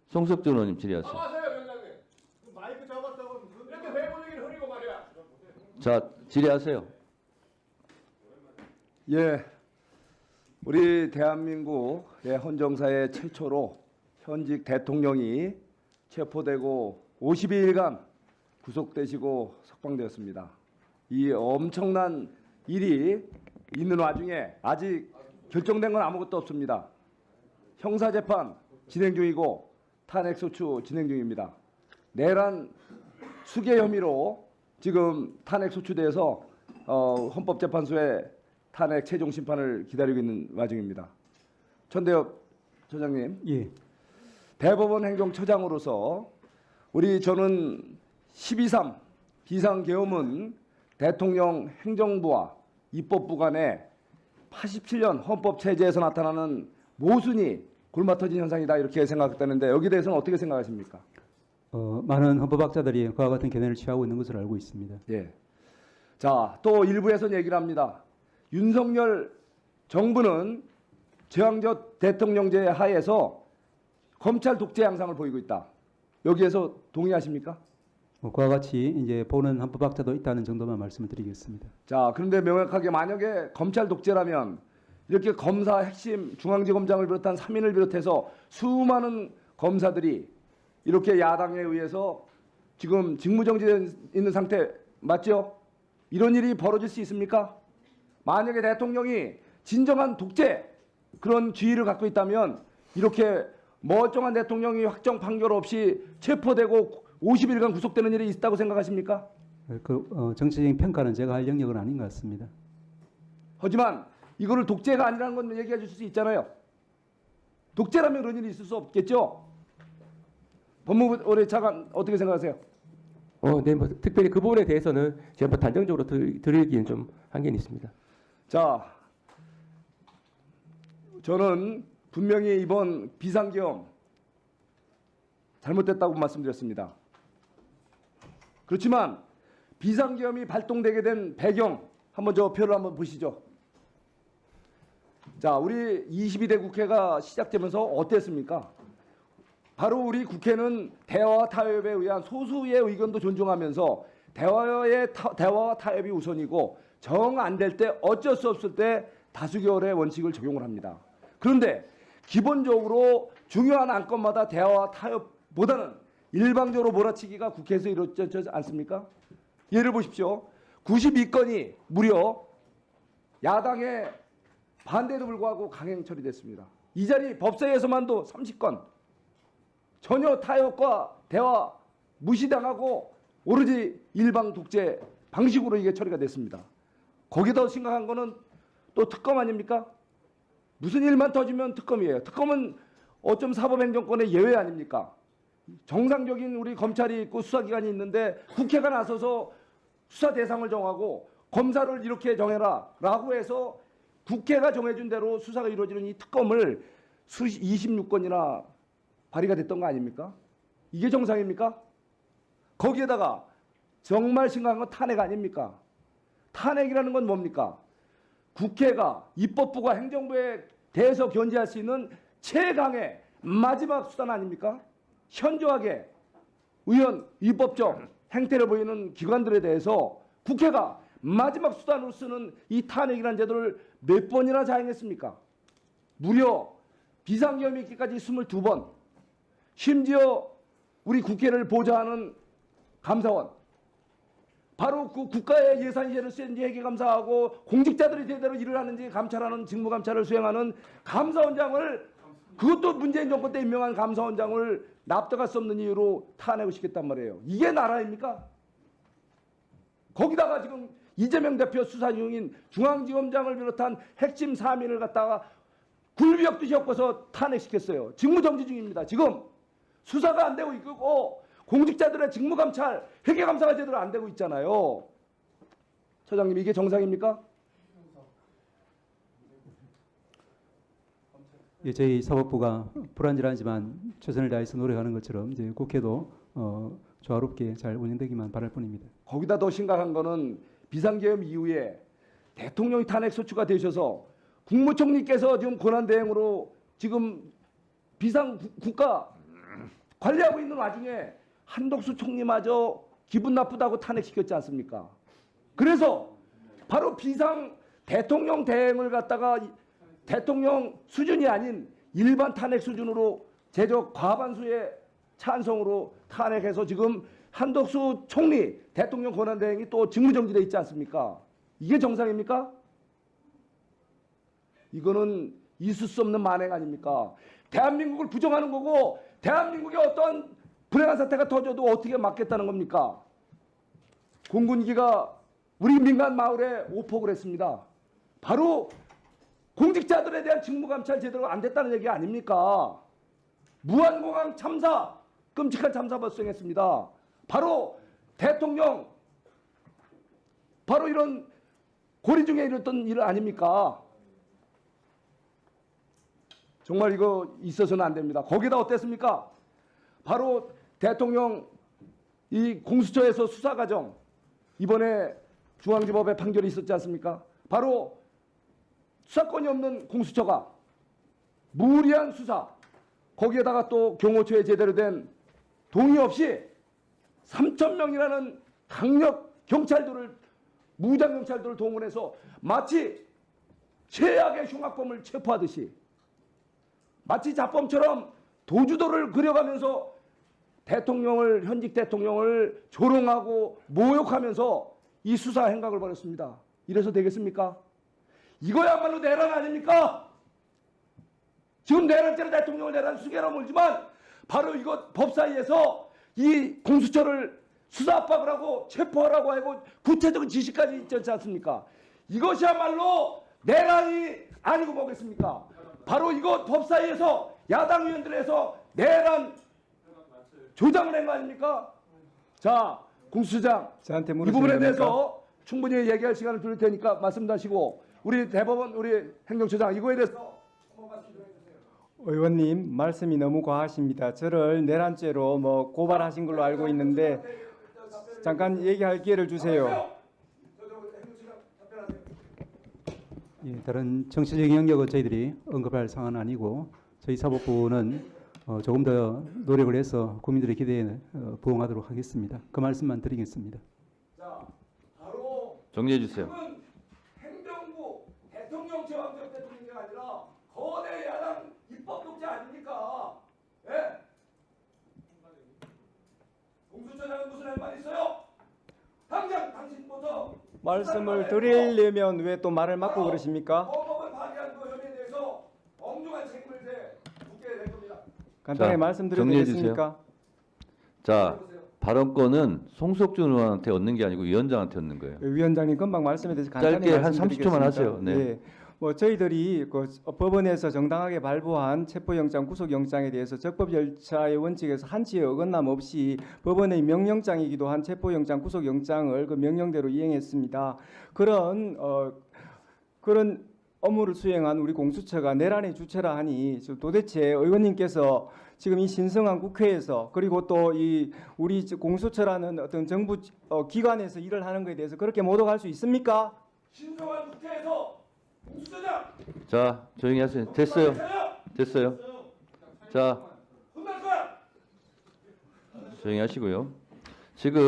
송석준 의원님 질의하세요. 나와서요, 위원장님. 마이크 잡았다고 이렇게 회분위기를 흐리고 말이야. 자, 질의하세요. 예, 우리 대한민국의 헌정사의 최초로 현직 대통령이 체포되고 52일간 구속되시고 석방되었습니다. 이 엄청난 일이 있는 와중에 아직 결정된 건 아무것도 없습니다. 형사재판 진행 중이고 탄핵소추 진행 중입니다. 내란 수괴 혐의로 지금 탄핵소추돼서 헌법재판소에 탄핵 최종 심판을 기다리고 있는 와중입니다. 천대엽 처장님, 예. 대법원 행정처장으로서 저는 12.3 비상계엄은 대통령 행정부와 입법부 간에 87년 헌법체제에서 나타나는 모순이 골마터진 현상이다 이렇게 생각했다는데 여기에 대해서는 어떻게 생각하십니까? 많은 헌법학자들이 그와 같은 견해를 취하고 있는 것으로 알고 있습니다. 예. 자, 또 일부에서는 얘기를 합니다. 윤석열 정부는 제왕적 대통령제 하에서 검찰 독재 양상을 보이고 있다. 여기에서 동의하십니까? 그와 같이 이제 보는 헌법학자도 있다는 정도만 말씀을 드리겠습니다. 자, 그런데 명확하게 만약에 검찰 독재라면 이렇게 검사 핵심 중앙지검장을 비롯한 3인을 비롯해서 수많은 검사들이 이렇게 야당에 의해서 지금 직무정지되어 있는 상태 맞죠? 이런 일이 벌어질 수 있습니까? 만약에 대통령이 진정한 독재 그런 지위를 갖고 있다면 이렇게 멀쩡한 대통령이 확정 판결 없이 체포되고 50일간 구속되는 일이 있다고 생각하십니까? 정치적인 평가는 제가 할 영역은 아닌 것 같습니다. 하지만 이거를 독재가 아니라는 건 얘기해 줄 수 있잖아요. 독재라면 그런 일이 있을 수 없겠죠? 법무부 차관 어떻게 생각하세요? 네, 특별히 그 부분에 대해서는 제가 단정적으로 드리기는 좀 한계는 있습니다. 자, 저는 분명히 이번 비상계엄 잘못됐다고 말씀드렸습니다. 그렇지만 비상계엄이 발동되게 된 배경 한번 저 표를 한번 보시죠. 자, 우리 22대 국회가 시작되면서 어땠습니까? 바로 우리 국회는 대화와 타협에 의한 소수의 의견도 존중하면서 대화와 타협이 우선이고 정 안 될 때 어쩔 수 없을 때 다수결의 원칙을 적용을 합니다. 그런데 기본적으로 중요한 안건마다 대화와 타협보다는 일방적으로 몰아치기가 국회에서 이루어지지 않습니까? 예를 보십시오. 92건이 무려 야당의 반대에도 불구하고 강행 처리됐습니다. 이 자리 법사위에서만도 30건 전혀 타협과 대화 무시당하고 오로지 일방 독재 방식으로 이게 처리가 됐습니다. 거기다 심각한 거는 또 특검 아닙니까? 무슨 일만 터지면 특검이에요. 특검은 어쩜 사법행정권의 예외 아닙니까? 정상적인 우리 검찰이 있고 수사기관이 있는데 국회가 나서서 수사 대상을 정하고 검사를 이렇게 정해라 라고 해서 국회가 정해준 대로 수사가 이루어지는 이 특검을 26건이나 발의가 됐던 거 아닙니까? 이게 정상입니까? 거기에다가 정말 심각한 건 탄핵 아닙니까? 탄핵이라는 건 뭡니까? 국회가 입법부가 행정부에 대해서 견제할 수 있는 최강의 마지막 수단 아닙니까? 현저하게 의원 위법적 행태를 보이는 기관들에 대해서 국회가 마지막 수단으로 쓰는 이 탄핵이라는 제도를 몇 번이나 자행했습니까? 무려 비상계엄이 있기까지 22번, 심지어 우리 국회를 보좌하는 감사원, 바로 그 국가의 예산이제를 쓰는지 회계감사하고 공직자들이 제대로 일을 하는지 감찰하는 직무감찰을 수행하는 감사원장을, 그것도 문재인 정권 때 임명한 감사원장을 납득할 수 없는 이유로 탄핵을 시켰단 말이에요. 이게 나라입니까? 거기다가 지금 이재명 대표 수사 중인 중앙지검장을 비롯한 핵심 3인을 갖다가 굴비역듯이 엮어서 탄핵시켰어요. 직무정지 중입니다. 지금 수사가 안 되고 있고 공직자들의 직무감찰, 회계감사가 제대로 안 되고 있잖아요. 처장님, 이게 정상입니까? 예, 저희 사법부가 불완전하지만 최선을 다해서 노력하는 것처럼 이제 국회도 조화롭게 잘 운영되기만 바랄 뿐입니다. 거기다 더 심각한 거는 비상계엄 이후에 대통령이 탄핵소추가 되셔서 국무총리께서 지금 권한대행으로 지금 국가 관리하고 있는 와중에 한덕수 총리마저 기분 나쁘다고 탄핵시켰지 않습니까? 그래서 바로 비상 대통령 대행을 갖다가 대통령 수준이 아닌 일반 탄핵 수준으로 제적 과반수의 찬성으로 탄핵해서 지금 한덕수 총리 대통령 권한대행이 또 직무정지돼 있지 않습니까? 이게 정상입니까? 이거는 있을 수 없는 만행 아닙니까? 대한민국을 부정하는 거고 대한민국에 어떠한 불행한 사태가 터져도 어떻게 막겠다는 겁니까? 공군기가 우리 민간 마을에 오폭을 했습니다. 바로 공직자들에 대한 직무감찰 제대로 안 됐다는 얘기 아닙니까? 무한공항 참사, 끔찍한 참사 발생했습니다. 바로 대통령, 바로 이런 고리 중에 이랬던 일 아닙니까? 정말 이거 있어서는 안 됩니다. 거기다 어땠습니까? 바로 대통령 이 공수처에서 수사 과정, 이번에 중앙지법의 판결이 있었지 않습니까? 바로 수사권이 없는 공수처가 무리한 수사, 거기에다가 또 경호처에 제대로 된 동의 없이 3,000명이라는 강력 경찰들을, 무장 경찰들을 동원해서 마치 최악의 흉악범을 체포하듯이 마치 자범처럼 도주도를 그려가면서 대통령을, 현직 대통령을 조롱하고 모욕하면서 이 수사 행각을 벌였습니다. 이래서 되겠습니까? 이거야말로 내란 아닙니까? 지금 내란죄로 대통령을 내란 수개로 몰지만 바로 이것 법사위에서 이 공수처를 수사 압박을 하고 체포하라고 하고 구체적인 지시까지 있지 않습니까? 이것이야말로 내란이 아니고 뭐겠습니까? 바로 이것 법사위에서 야당 의원들에서 내란 조장을 한 거 아닙니까? 자, 공수처장 저한테 이 물으시는 부분에 겁니까? 대해서 충분히 얘기할 시간을 드릴 테니까 말씀하시고 우리 대법원 우리 행정처장 이거에 대해서 의원님 말씀이 너무 과하십니다. 저를 내란죄로 뭐 고발하신 걸로 알고 있는데 잠깐 얘기할 기회를 주세요. 예, 다른 정치적인 영역은 저희들이 언급할 상황은 아니고 저희 사법부는 조금 더 노력을 해서 국민들의 기대에 부응하도록 하겠습니다. 그 말씀만 드리겠습니다. 자, 바로 정리해 주세요. 지금은 행정부 대통령 제왕적 대통령이 아니라 거대 야당 입법 독재 아닙니까? 예? 공수처장은 무슨 할 말 있어요? 당장 당신부터 말씀을 드리려면 왜 또 말을 막고 그러십니까? 헌법을 파기한 그 혐의에 대해서 엄중한 책임을 묻게 될 겁니다. 간단하게 자, 말씀드려도 정리해 되겠습니까? 자, 발언권은 송석준 의원한테 얻는 게 아니고 위원장한테 얻는 거예요. 위원장님 금방 말씀에 대해서 간단히 짧게 한 30초만 말씀드리겠습니다. 하세요. 네. 예. 뭐 저희들이 그 법원에서 정당하게 발부한 체포영장, 구속영장에 대해서 적법 절차의 원칙에서 한치의 어긋남 없이 법원의 명령장이기도 한 체포영장, 구속영장을 그 명령대로 이행했습니다. 그런 업무를 수행한 우리 공수처가 내란의 주체라 하니 도대체 의원님께서 지금 이 신성한 국회에서 그리고 또 이 우리 공수처라는 어떤 정부 기관에서 일을 하는 것에 대해서 그렇게 모독할 수 있습니까? 신성한 국회에서 공수처장 자, 조용히 하세요. 됐어요. 됐어요. 자, 혼날 거야. 조용히 하시고요. 지금